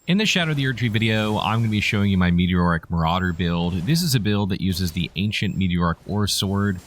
In this Shadow of the Erdtree video, I'm going to be showing you my Meteoric Marauder build. This is a build that uses the Ancient Meteoric Ore Sword.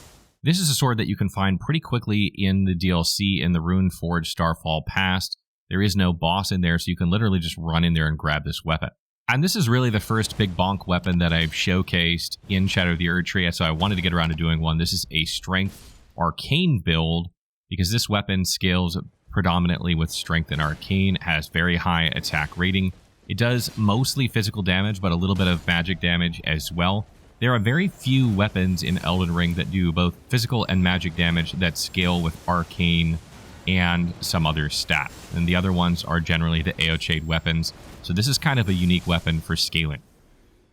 This is a sword that you can find pretty quickly in the DLC in the Rune Forge Starfall Past. There is no boss in there, so you can literally just run in there and grab this weapon. And this is really the first big bonk weapon that I've showcased in Shadow of the Erdtree, so I wanted to get around to doing one. This is a Strength Arcane build, because this weapon scales predominantly with Strength and Arcane, has very high attack rating. It does mostly physical damage, but a little bit of magic damage as well. There are very few weapons in Elden Ring that do both physical and magic damage that scale with Arcane and some other stat. And the other ones are generally the AoChade weapons. So this is kind of a unique weapon for scaling.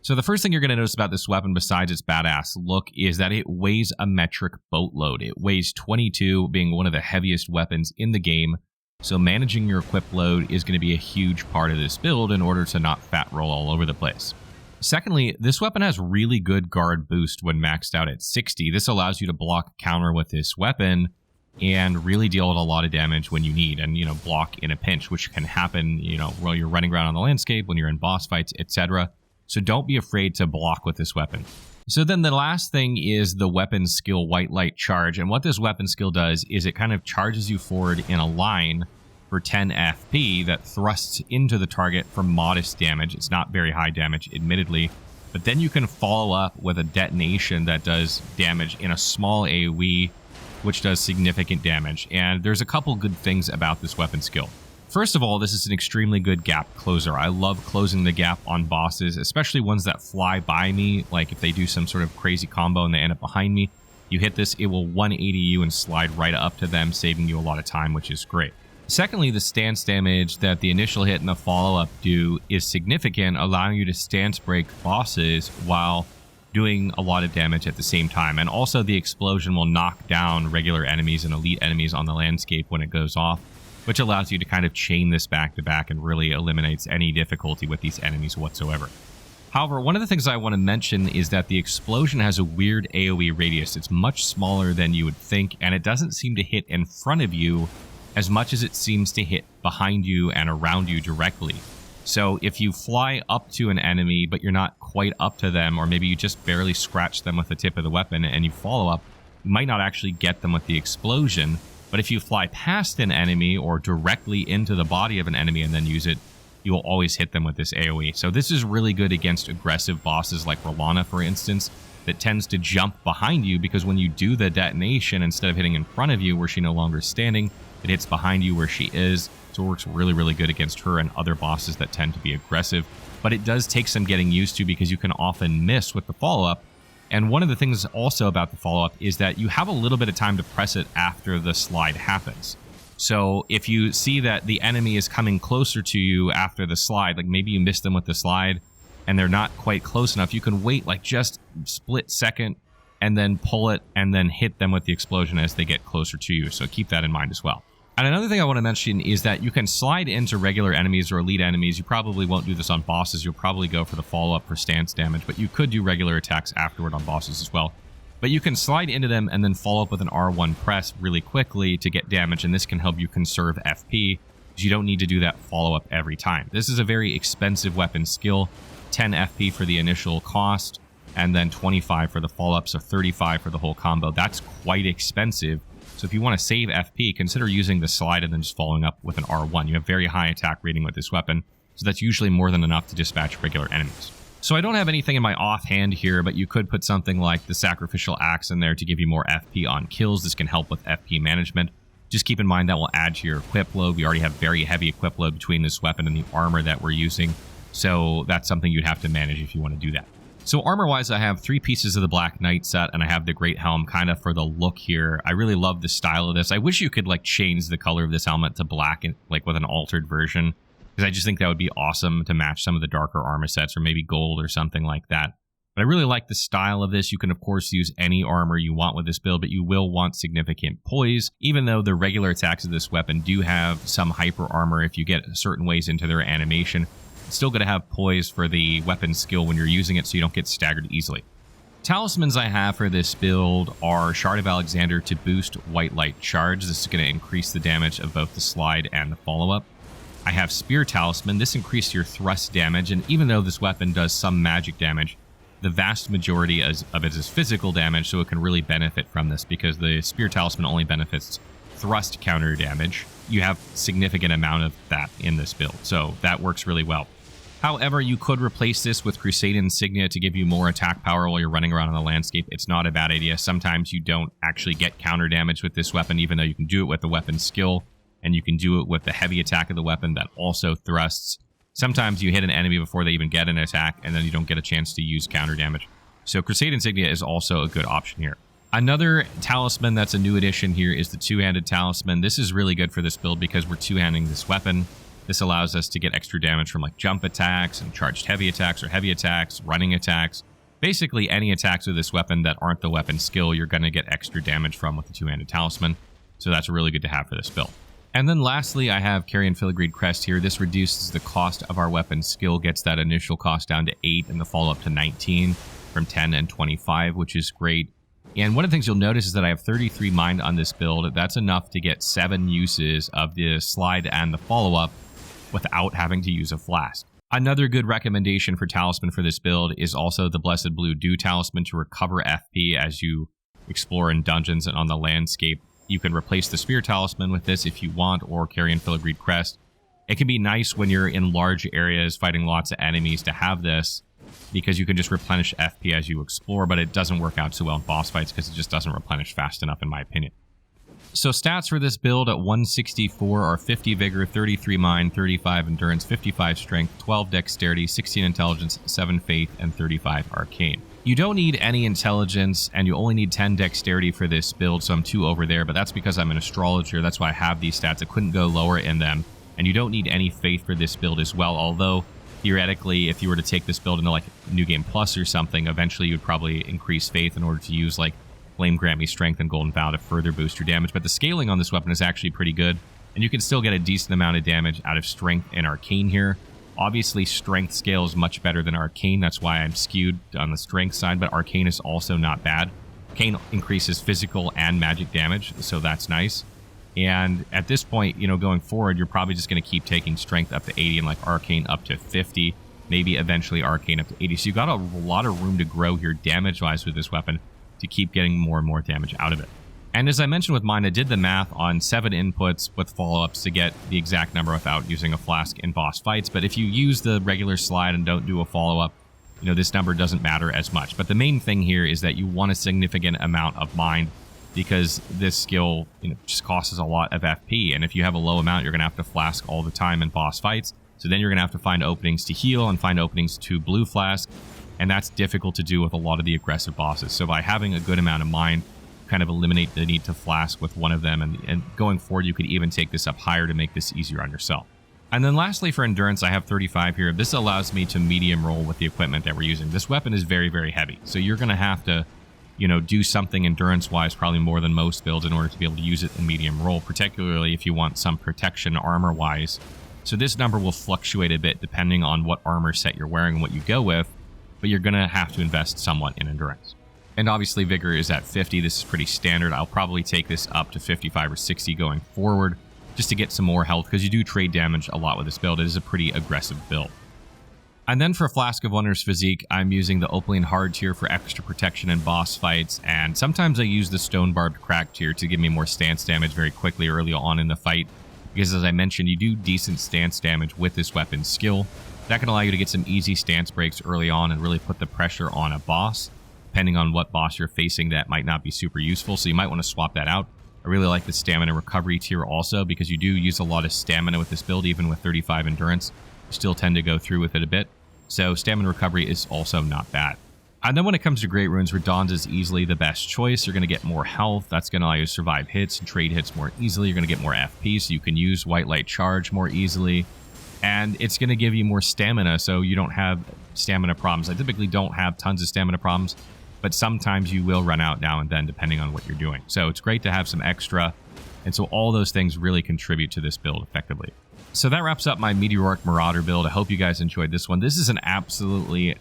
So the first thing you're going to notice about this weapon, besides its badass look, is that it weighs a metric boatload. It weighs 22, being one of the heaviest weapons in the game. So managing your equip load is going to be a huge part of this build in order to not fat roll all over the place. Secondly, this weapon has really good guard boost when maxed out at 60. This allows you to block counter with this weapon and really deal a lot of damage when you need, and block in a pinch, which can happen while you're running around on the landscape, when you're in boss fights, etc. So don't be afraid to block with this weapon. So then the last thing is the weapon skill White Light Charge. And what this weapon skill does is it kind of charges you forward in a line for 10 FP that thrusts into the target for modest damage. It's not very high damage, admittedly. But then you can follow up with a detonation that does damage in a small AoE, which does significant damage. And there's a couple good things about this weapon skill. First of all, this is an extremely good gap closer. I love closing the gap on bosses, especially ones that fly by me. Like if they do some sort of crazy combo and they end up behind me, you hit this, it will 180 you and slide right up to them, saving you a lot of time, which is great. Secondly, the stance damage that the initial hit and the follow-up do is significant, allowing you to stance break bosses while doing a lot of damage at the same time. And also the explosion will knock down regular enemies and elite enemies on the landscape when it goes off, which allows you to kind of chain this back to back and really eliminates any difficulty with these enemies whatsoever. However, one of the things I want to mention is that the explosion has a weird AoE radius. It's much smaller than you would think, and it doesn't seem to hit in front of you as much as it seems to hit behind you and around you directly. So if you fly up to an enemy, but you're not quite up to them, or maybe you just barely scratch them with the tip of the weapon and you follow up, you might not actually get them with the explosion. But if you fly past an enemy or directly into the body of an enemy and then use it, you will always hit them with this AoE. So this is really good against aggressive bosses like Rolana, for instance, that tends to jump behind you, because when you do the detonation, instead of hitting in front of you where she no longer is standing, it hits behind you where she is. So it works really, really good against her and other bosses that tend to be aggressive. But it does take some getting used to, because you can often miss with the follow-up. And one of the things also about the follow-up is that you have a little bit of time to press it after the slide happens. So if you see that the enemy is coming closer to you after the slide, like maybe you missed them with the slide and they're not quite close enough, you can wait like just split second and then pull it and then hit them with the explosion as they get closer to you. So keep that in mind as well. And another thing I want to mention is that you can slide into regular enemies or elite enemies. You probably won't do this on bosses. You'll probably go for the follow-up for stance damage, but you could do regular attacks afterward on bosses as well. But you can slide into them and then follow up with an R1 press really quickly to get damage, and this can help you conserve FP, because you don't need to do that follow-up every time. This is a very expensive weapon skill, 10 FP for the initial cost, and then 25 for the follow-up, so 35 for the whole combo. That's quite expensive. So if you want to save FP, consider using the slide and then just following up with an R1. You have very high attack rating with this weapon, so that's usually more than enough to dispatch regular enemies. So I don't have anything in my offhand here, but you could put something like the Sacrificial Axe in there to give you more FP on kills. This can help with FP management. Just keep in mind that will add to your equip load. We already have very heavy equip load between this weapon and the armor that we're using, so that's something you'd have to manage if you want to do that. So armor-wise, I have 3 pieces of the Black Knight set, and I have the Great Helm kind of for the look here. I really love the style of this. I wish you could like change the color of this helmet to black, and like with an altered version, because I just think that would be awesome to match some of the darker armor sets, or maybe gold or something like that. But I really like the style of this. You can, of course, use any armor you want with this build, but you will want significant poise, even though the regular attacks of this weapon do have some hyper armor if you get certain ways into their animation. Still going to have poise for the weapon skill when you're using it, so you don't get staggered easily. Talismans I have for this build are Shard of Alexander to boost White Light Charge. This is going to increase the damage of both the slide and the follow-up. I have Spear Talisman. This increases your thrust damage, and even though this weapon does some magic damage, the vast majority of it is physical damage, so it can really benefit from this because the Spear Talisman only benefits thrust counter damage. You have significant amount of that in this build, so that works really well. However, you could replace this with Crusade Insignia to give you more attack power while you're running around on the landscape. It's not a bad idea. Sometimes you don't actually get counter damage with this weapon, even though you can do it with the weapon skill, and you can do it with the heavy attack of the weapon that also thrusts. Sometimes you hit an enemy before they even get an attack, and then you don't get a chance to use counter damage. So Crusade Insignia is also a good option here. Another talisman that's a new addition here is the two-handed talisman. This is really good for this build because we're two-handing this weapon. This allows us to get extra damage from like jump attacks and charged heavy attacks or heavy attacks, running attacks. Basically any attacks with this weapon that aren't the weapon skill, you're going to get extra damage from with the two-handed talisman. So that's really good to have for this build. And then lastly, I have Carrion Filigreed Crest here. This reduces the cost of our weapon skill, gets that initial cost down to 8 and the follow-up to 19 from 10 and 25, which is great. And one of the things you'll notice is that I have 33 mind on this build. That's enough to get 7 uses of the slide and the follow-up without having to use a flask. Another good recommendation for talisman for this build is also the Blessed Blue Dew talisman to recover FP as you explore in dungeons and on the landscape. You can replace the Spear Talisman with this if you want, or Carrion Filigreed Crest. It can be nice when you're in large areas fighting lots of enemies to have this, because you can just replenish FP as you explore, but it doesn't work out so well in boss fights because it just doesn't replenish fast enough in my opinion. So stats for this build at 164 are 50 Vigor, 33 Mind, 35 Endurance, 55 Strength, 12 Dexterity, 16 Intelligence, 7 Faith, and 35 Arcane. You don't need any Intelligence, and you only need 10 Dexterity for this build, so I'm 2 over there, but that's because I'm an Astrologer. That's why I have these stats. I couldn't go lower in them. And you don't need any Faith for this build as well, although theoretically, if you were to take this build into like New Game Plus or something, eventually you'd probably increase Faith in order to use like Flame Grant Me Strength and Golden Vow to further boost your damage. But the scaling on this weapon is actually pretty good, and you can still get a decent amount of damage out of Strength and Arcane here. Obviously, Strength scales much better than Arcane. That's why I'm skewed on the Strength side, but Arcane is also not bad. Arcane increases physical and magic damage, so that's nice. And at this point, you know, going forward, you're probably just going to keep taking Strength up to 80 and like Arcane up to 50, maybe eventually Arcane up to 80. So you got a lot of room to grow here damage-wise with this weapon to keep getting more and more damage out of it. And as I mentioned with mine, I did the math on 7 inputs with follow-ups to get the exact number without using a flask in boss fights. But if you use the regular slide and don't do a follow-up, you know, this number doesn't matter as much. But the main thing here is that you want a significant amount of mind, because this skill, you know, just costs a lot of FP. And if you have a low amount, you're going to have to flask all the time in boss fights. So then you're going to have to find openings to heal and find openings to blue flask. And that's difficult to do with a lot of the aggressive bosses. So by having a good amount of mind, kind of eliminate the need to flask with one of them. And going forward, you could even take this up higher to make this easier on yourself. And then lastly, for endurance, I have 35 here. This allows me to medium roll with the equipment that we're using. This weapon is very, very heavy. So you're going to have to, you know, do something endurance-wise, probably more than most builds, in order to be able to use it in medium roll, particularly if you want some protection armor-wise. So this number will fluctuate a bit depending on what armor set you're wearing and what you go with, but you're going to have to invest somewhat in endurance. And obviously Vigor is at 50. This is pretty standard. I'll probably take this up to 55 or 60 going forward just to get some more health, because you do trade damage a lot with this build. It is a pretty aggressive build. And then for Flask of Wondrous Physique, I'm using the Opaline Hard tier for extra protection in boss fights, and sometimes I use the Stone Barbed Crack tier to give me more stance damage very quickly early on in the fight, because as I mentioned, you do decent stance damage with this weapon skill. That can allow you to get some easy stance breaks early on and really put the pressure on a boss. Depending on what boss you're facing, that might not be super useful, so you might want to swap that out. I really like the Stamina Recovery tier also, because you do use a lot of stamina with this build, even with 35 endurance. You still tend to go through with it a bit. So Stamina Recovery is also not bad. And then when it comes to Great Runes, Radon's is easily the best choice. You're going to get more health. That's going to allow you to survive hits and trade hits more easily. You're going to get more FP, so you can use White Light Charge more easily. And it's going to give you more stamina, so you don't have stamina problems. I typically don't have tons of stamina problems, but sometimes you will run out now and then depending on what you're doing. So it's great to have some extra, and so all those things really contribute to this build effectively. So that wraps up my Meteoric Marauder build. I hope you guys enjoyed this one. This is an absolutely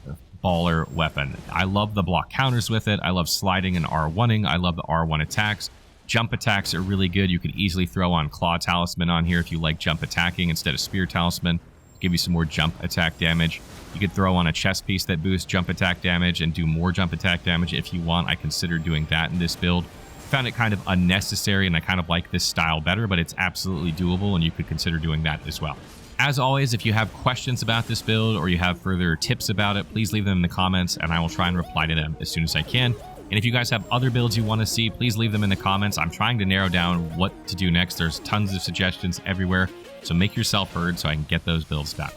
baller weapon. I love the block counters with it. I love sliding and R1ing. I love the R1 attacks. Jump attacks are really good. You could easily throw on Claw Talisman on here if you like jump attacking instead of Spear Talisman. Give you some more jump attack damage. You could throw on a chest piece that boosts jump attack damage and do more jump attack damage if you want. I considered doing that in this build. Found it kind of unnecessary, and I kind of like this style better, but it's absolutely doable, and you could consider doing that as well. As always, if you have questions about this build or you have further tips about it, please leave them in the comments, and I will try and reply to them as soon as I can. And if you guys have other builds you want to see, please leave them in the comments. I'm trying to narrow down what to do next. There's tons of suggestions everywhere, so make yourself heard so I can get those builds done.